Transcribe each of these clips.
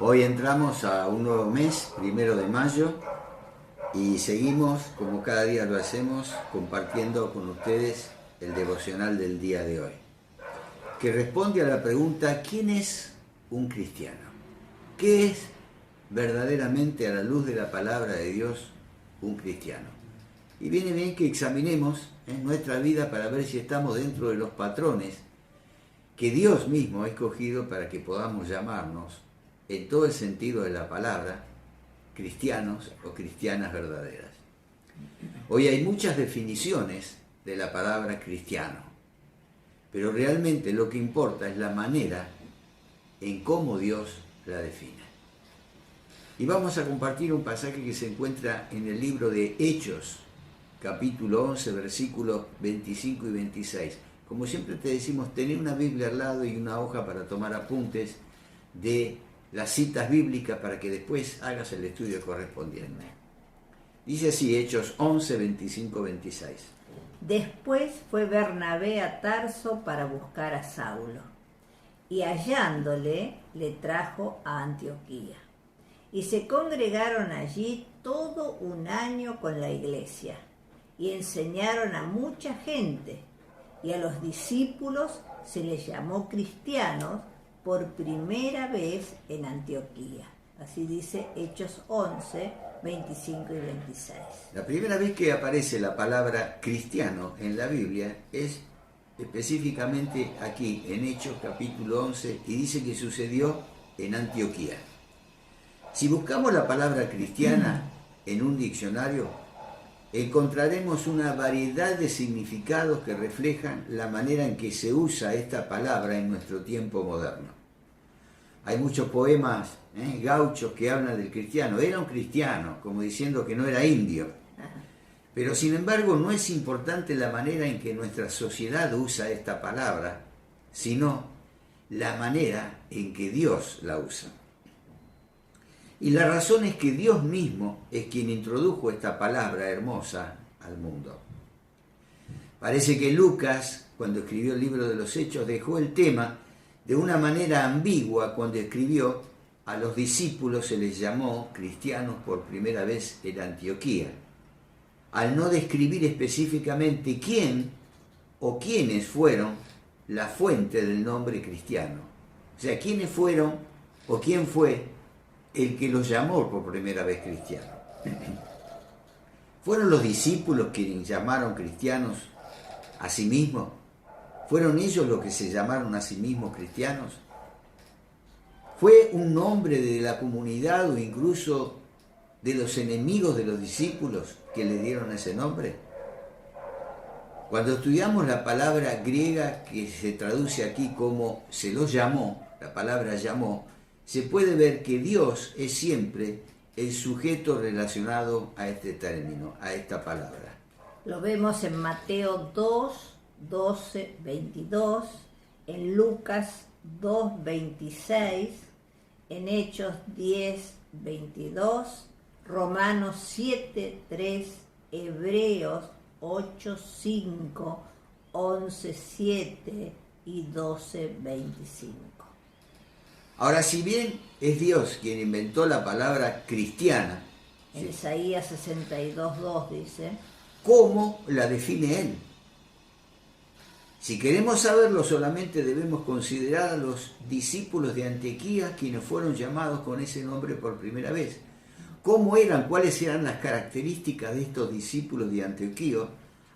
Hoy entramos a un nuevo mes, 1 de mayo, y seguimos, como cada día lo hacemos, compartiendo con ustedes el devocional del día de hoy, que responde a la pregunta: ¿quién es un cristiano? ¿Qué es verdaderamente, a la luz de la palabra de Dios, un cristiano? Y viene bien que examinemos nuestra vida para ver si estamos dentro de los patrones que Dios mismo ha escogido para que podamos llamarnos, en todo el sentido de la palabra, cristianos o cristianas verdaderas. Hoy hay muchas definiciones de la palabra cristiano, pero realmente lo que importa es la manera en cómo Dios la define. Y vamos a compartir un pasaje que se encuentra en el libro de Hechos, capítulo 11, versículos 25 y 26. Como siempre te decimos, tener una Biblia al lado y una hoja para tomar apuntes de las citas bíblicas para que después hagas el estudio correspondiente. Dice así, Hechos 11, 25, 26. Después fue Bernabé a Tarso para buscar a Saulo, y hallándole le trajo a Antioquía. Y se congregaron allí todo un año con la iglesia, y enseñaron a mucha gente, y a los discípulos se les llamó cristianos por primera vez en Antioquía. Así dice Hechos 11, 25 y 26. La primera vez que aparece la palabra cristiano en la Biblia es específicamente aquí, en Hechos capítulo 11, y dice que sucedió en Antioquía. Si buscamos la palabra cristiana en un diccionario, encontraremos una variedad de significados que reflejan la manera en que se usa esta palabra en nuestro tiempo moderno. Hay muchos poemas gauchos que hablan del cristiano. Era un cristiano, como diciendo que no era indio. Pero sin embargo no es importante la manera en que nuestra sociedad usa esta palabra, sino la manera en que Dios la usa. Y la razón es que Dios mismo es quien introdujo esta palabra hermosa al mundo. Parece que Lucas, cuando escribió el libro de los Hechos, dejó el tema de una manera ambigua cuando escribió: a los discípulos se les llamó cristianos por primera vez en Antioquía, al no describir específicamente quién o quiénes fueron la fuente del nombre cristiano. O sea, quiénes fueron o quién fue el que los llamó por primera vez cristianos. ¿Fueron los discípulos quienes llamaron cristianos a sí mismos? ¿Fueron ellos los que se llamaron a sí mismos cristianos? ¿Fue un hombre de la comunidad o incluso de los enemigos de los discípulos que le dieron ese nombre? Cuando estudiamos la palabra griega que se traduce aquí como se los llamó, la palabra llamó, se puede ver que Dios es siempre el sujeto relacionado a este término, a esta palabra. Lo vemos en Mateo 2, 12, 22, en Lucas 2, 26, en Hechos 10, 22, Romanos 7, 3, Hebreos 8, 5, 11, 7 y 12, 25. Ahora, si bien es Dios quien inventó la palabra cristiana, en Isaías 62, 2 dice, ¿cómo la define Él? Si queremos saberlo, solamente debemos considerar a los discípulos de Antioquía, quienes fueron llamados con ese nombre por primera vez. ¿Cómo eran? ¿Cuáles eran las características de estos discípulos de Antioquía,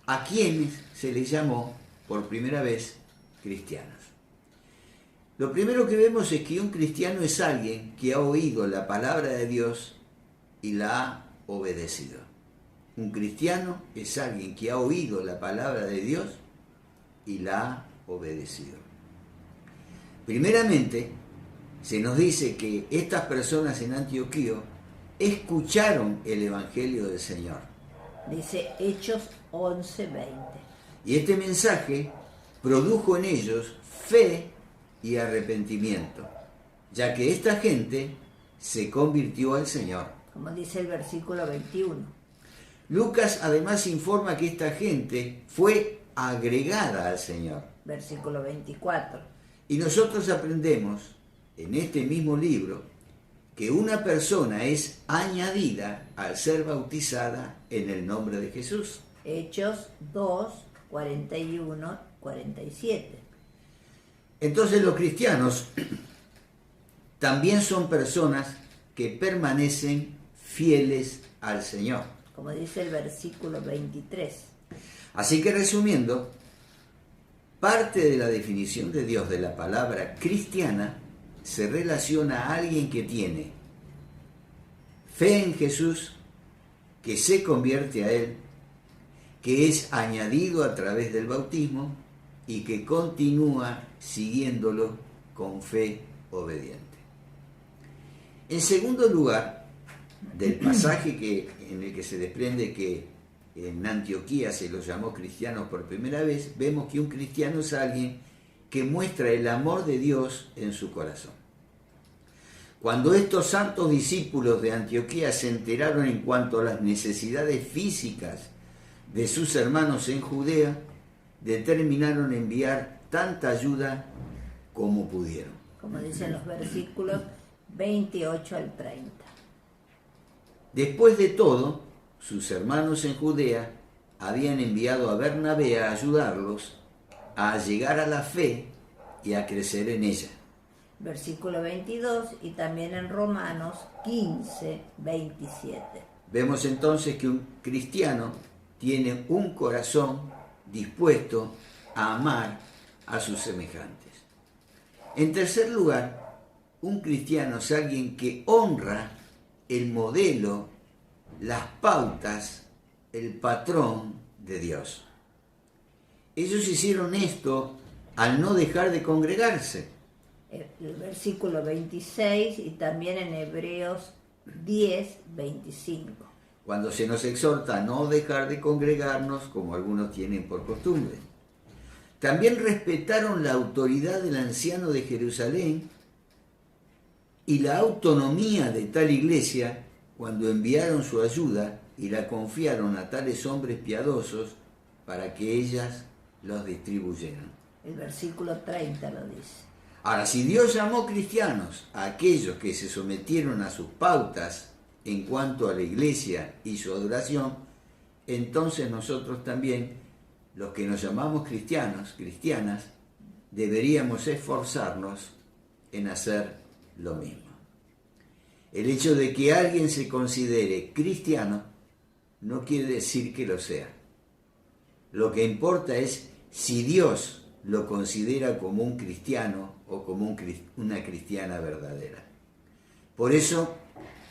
a quienes se les llamó por primera vez cristianos? Lo primero que vemos es que un cristiano es alguien que ha oído la palabra de Dios y la ha obedecido. Un cristiano es alguien que ha oído la palabra de Dios y la ha obedecido. Primeramente, se nos dice que estas personas en Antioquía escucharon el Evangelio del Señor. Dice Hechos 11, 20. Y este mensaje produjo en ellos fe y arrepentimiento, ya que esta gente se convirtió al Señor. Como dice el versículo 21. Lucas además informa que esta gente fue agregada al Señor. Versículo 24. Y nosotros aprendemos en este mismo libro que una persona es añadida al ser bautizada en el nombre de Jesús. Hechos 2, 41, 47. Entonces los cristianos también son personas que permanecen fieles al Señor. Como dice el versículo 23. Así que resumiendo, parte de la definición de Dios de la palabra cristiana se relaciona a alguien que tiene fe en Jesús, que se convierte a Él, que es añadido a través del bautismo y que continúa siguiéndolo con fe obediente. En segundo lugar, del pasaje en el que se desprende que en Antioquía se los llamó cristianos por primera vez, vemos que un cristiano es alguien que muestra el amor de Dios en su corazón. Cuando estos santos discípulos de Antioquía se enteraron en cuanto a las necesidades físicas de sus hermanos en Judea, determinaron enviar tanta ayuda como pudieron. Como dicen los versículos 28 al 30. Después de todo, sus hermanos en Judea habían enviado a Bernabé a ayudarlos a llegar a la fe y a crecer en ella. Versículo 22 y también en Romanos 15, 27. Vemos entonces que un cristiano tiene un corazón dispuesto a amar a sus semejantes. En tercer lugar, un cristiano es alguien que honra el modelo, las pautas, el patrón de Dios. Ellos hicieron esto al no dejar de congregarse. El versículo 26 y también en Hebreos 10, 25. Cuando se nos exhorta a no dejar de congregarnos, como algunos tienen por costumbre. También respetaron la autoridad del anciano de Jerusalén y la autonomía de tal iglesia cuando enviaron su ayuda y la confiaron a tales hombres piadosos para que ellas los distribuyeran. El versículo 30 lo dice. Ahora, si Dios llamó cristianos a aquellos que se sometieron a sus pautas en cuanto a la iglesia y su adoración, entonces nosotros también, los que nos llamamos cristianos, cristianas, deberíamos esforzarnos en hacer lo mismo. El hecho de que alguien se considere cristiano no quiere decir que lo sea. Lo que importa es si Dios lo considera como un cristiano o como una cristiana verdadera. Por eso,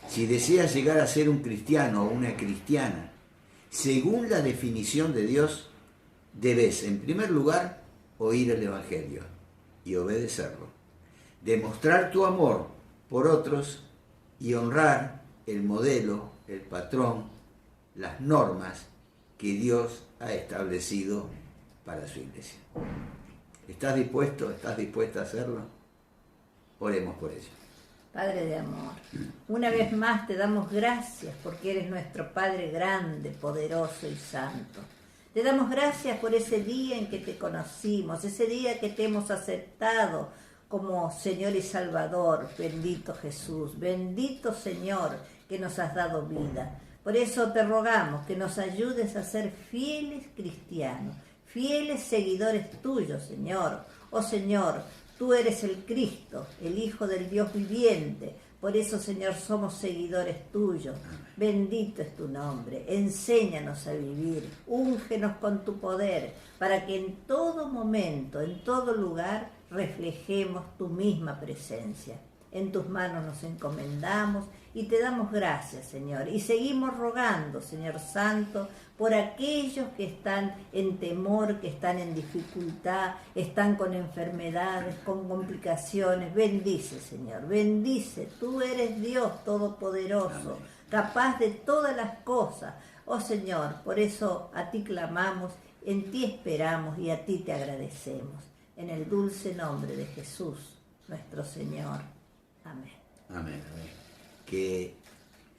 si deseas llegar a ser un cristiano o una cristiana, según la definición de Dios, debes, en primer lugar, oír el Evangelio y obedecerlo, demostrar tu amor por otros y honrar el modelo, el patrón, las normas que Dios ha establecido para su iglesia. ¿Estás dispuesto? ¿Estás dispuesta a hacerlo? Oremos por ello. Padre de amor, una vez más te damos gracias porque eres nuestro Padre grande, poderoso y santo. Te damos gracias por ese día en que te conocimos, ese día que te hemos aceptado como Señor y Salvador. Bendito Jesús, bendito Señor que nos has dado vida. Por eso te rogamos que nos ayudes a ser fieles cristianos, fieles seguidores tuyos, Señor. Oh Señor, tú eres el Cristo, el Hijo del Dios viviente. Por eso, Señor, somos seguidores tuyos. Bendito es tu nombre. Enséñanos a vivir. Úngenos con tu poder para que en todo momento, en todo lugar, reflejemos tu misma presencia. En tus manos nos encomendamos y te damos gracias, Señor. Y seguimos rogando, Señor Santo, por aquellos que están en temor, que están en dificultad, están con enfermedades, con complicaciones. Bendice, Señor, bendice. Tú eres Dios Todopoderoso, capaz de todas las cosas. Oh Señor, por eso a ti clamamos, en ti esperamos y a ti te agradecemos. En el dulce nombre de Jesús, nuestro Señor. Amén. Amén. Que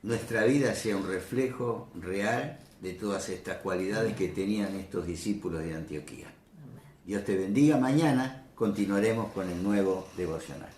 nuestra vida sea un reflejo real de todas estas cualidades que tenían estos discípulos de Antioquía. Amén. Dios te bendiga. Mañana continuaremos con el nuevo devocional.